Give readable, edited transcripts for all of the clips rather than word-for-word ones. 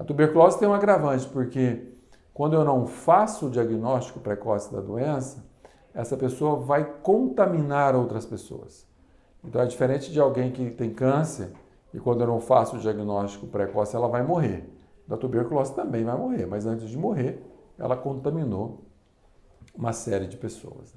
tuberculose tem um agravante, porque quando eu não faço o diagnóstico precoce da doença, essa pessoa vai contaminar outras pessoas. Então é diferente de alguém que tem câncer e quando eu não faço o diagnóstico precoce ela vai morrer. Da tuberculose também vai morrer, mas antes de morrer ela contaminou uma série de pessoas.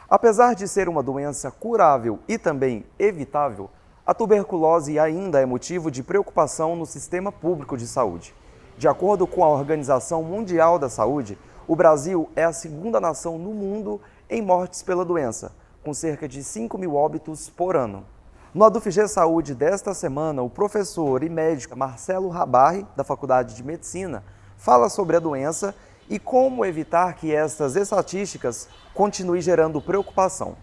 Apesar de ser uma doença curável e também evitável, a tuberculose ainda é motivo de preocupação no sistema público de saúde. De acordo com a Organização Mundial da Saúde, o Brasil é a segunda nação no mundo em mortes pela doença, com cerca de 5.000 óbitos por ano. No ADUFG Saúde desta semana, o professor e médico Marcelo Rabarri, da Faculdade de Medicina, fala sobre a doença e como evitar que estas estatísticas continuem gerando preocupação.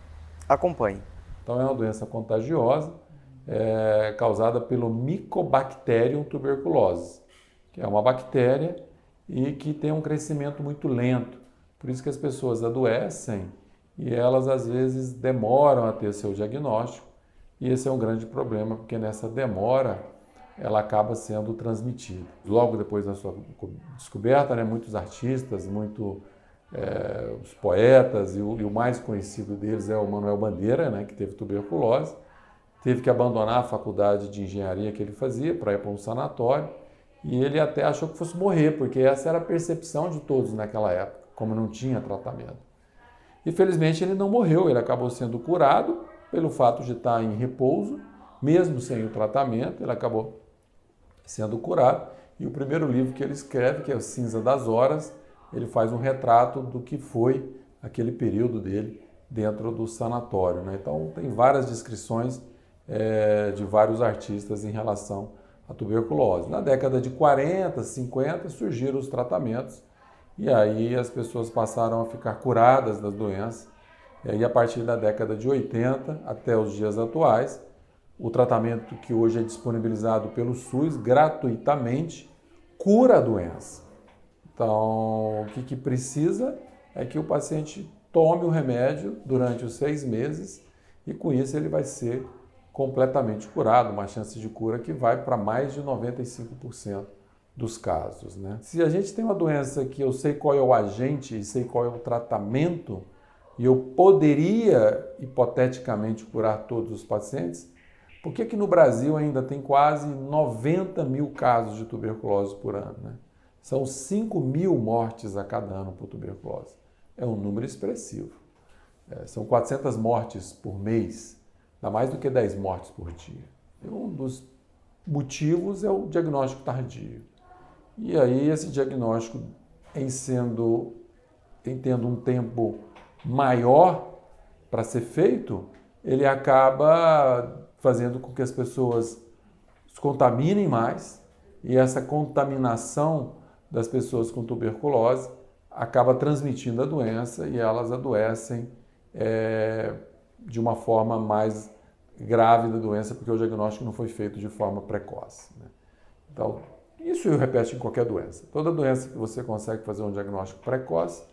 Acompanhe. Então é uma doença contagiosa causada pelo Mycobacterium tuberculose, que é uma bactéria e que tem um crescimento muito lento. Por isso que as pessoas adoecem e elas às vezes demoram a ter seu diagnóstico e esse é um grande problema porque nessa demora ela acaba sendo transmitida. Logo depois da sua descoberta, muitos artistas, os poetas e o mais conhecido deles é o Manuel Bandeira, que teve tuberculose, teve que abandonar a faculdade de engenharia que ele fazia para ir para um sanatório e ele até achou que fosse morrer, porque essa era a percepção de todos naquela época, como não tinha tratamento. E felizmente ele não morreu, ele acabou sendo curado pelo fato de estar em repouso, mesmo sem o tratamento, ele acabou sendo curado. E o primeiro livro que ele escreve, que é o Cinza das Horas, ele faz um retrato do que foi aquele período dele dentro do sanatório. Então tem várias descrições de vários artistas em relação à tuberculose. Na década de 40, 50 surgiram os tratamentos e aí as pessoas passaram a ficar curadas das doenças. E a partir da década de 80 até os dias atuais, o tratamento que hoje é disponibilizado pelo SUS gratuitamente cura a doença. Então, o que precisa é que o paciente tome o remédio durante os 6 meses e com isso ele vai ser completamente curado, uma chance de cura que vai para mais de 95% dos casos. Se a gente tem uma doença que eu sei qual é o agente e sei qual é o tratamento e eu poderia, hipoteticamente, curar todos os pacientes, por que no Brasil ainda tem quase 90.000 casos de tuberculose por ano? São 5.000 mortes a cada ano por tuberculose. É um número expressivo. São 400 mortes por mês, dá mais do que 10 mortes por dia. E um dos motivos é o diagnóstico tardio. E aí esse diagnóstico, em tendo um tempo maior para ser feito, ele acaba fazendo com que as pessoas se contaminem mais e essa contaminação das pessoas com tuberculose acaba transmitindo a doença e elas adoecem de uma forma mais grave da doença porque o diagnóstico não foi feito de forma precoce. Então, isso eu repete em qualquer doença. Toda doença que você consegue fazer um diagnóstico precoce,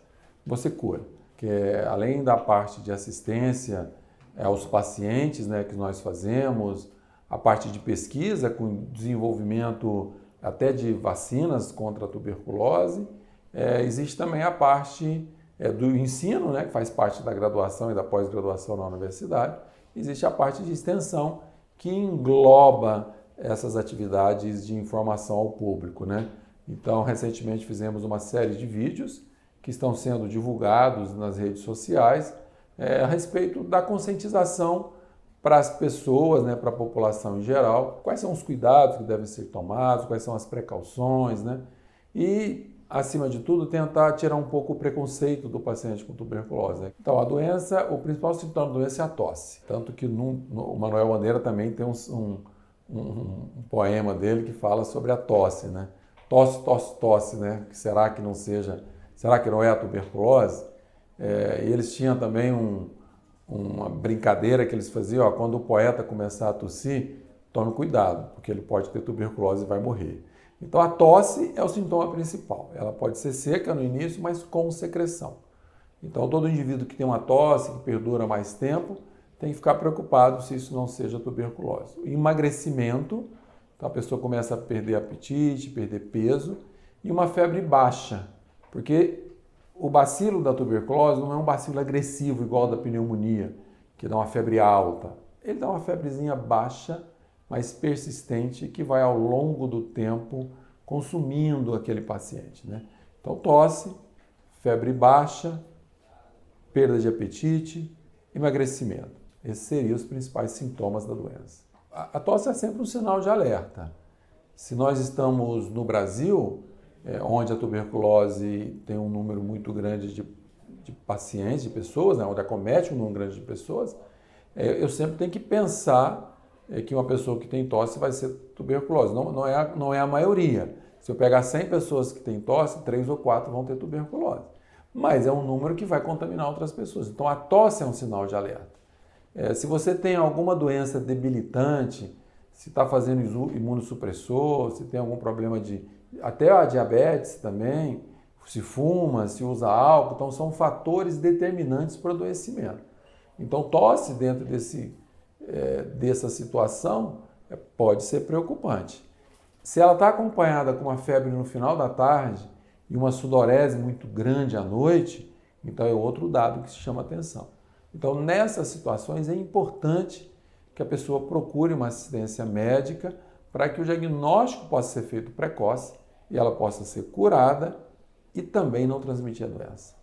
você cura. Que além da parte de assistência aos pacientes que nós fazemos, a parte de pesquisa com desenvolvimento até de vacinas contra a tuberculose, existe também a parte do ensino, que faz parte da graduação e da pós-graduação na universidade, existe a parte de extensão que engloba essas atividades de informação ao público. Então, recentemente fizemos uma série de vídeos que estão sendo divulgados nas redes sociais a respeito da conscientização para as pessoas, para a população em geral, quais são os cuidados que devem ser tomados, quais são as precauções, e, acima de tudo, tentar tirar um pouco o preconceito do paciente com tuberculose. Então, a doença, o principal sintoma da doença é a tosse, tanto que o Manuel Bandeira também tem um poema dele que fala sobre a tosse, Tosse, tosse, tosse, Será que não é a tuberculose? E eles tinham também uma brincadeira que eles faziam, quando o poeta começar a tossir, tome cuidado, porque ele pode ter tuberculose e vai morrer. Então a tosse é o sintoma principal. Ela pode ser seca no início, mas com secreção. Então todo indivíduo que tem uma tosse, que perdura mais tempo, tem que ficar preocupado se isso não seja tuberculose. O emagrecimento, então a pessoa começa a perder apetite, perder peso, e uma febre baixa, porque o bacilo da tuberculose não é um bacilo agressivo igual ao da pneumonia, que dá uma febre alta. Ele dá uma febrezinha baixa, mas persistente, que vai ao longo do tempo consumindo aquele paciente, né? Então, tosse, febre baixa, perda de apetite, emagrecimento. Esses seriam os principais sintomas da doença. A tosse é sempre um sinal de alerta. Se nós estamos no Brasil, onde a tuberculose tem um número muito grande de pacientes, de pessoas, né, onde acomete um número grande de pessoas, eu sempre tenho que pensar que uma pessoa que tem tosse vai ser tuberculose. Não é a maioria. Se eu pegar 100 pessoas que têm tosse, 3 ou 4 vão ter tuberculose. Mas é um número que vai contaminar outras pessoas. Então a tosse é um sinal de alerta. Se você tem alguma doença debilitante, se está fazendo imunossupressor, se tem algum problema até a diabetes também, se fuma, se usa álcool, então são fatores determinantes para o adoecimento. Então tosse dentro dessa situação pode ser preocupante. Se ela está acompanhada com uma febre no final da tarde e uma sudorese muito grande à noite, então é outro dado que se chama atenção. Então nessas situações é importante que a pessoa procure uma assistência médica para que o diagnóstico possa ser feito precoce e ela possa ser curada e também não transmitir a doença.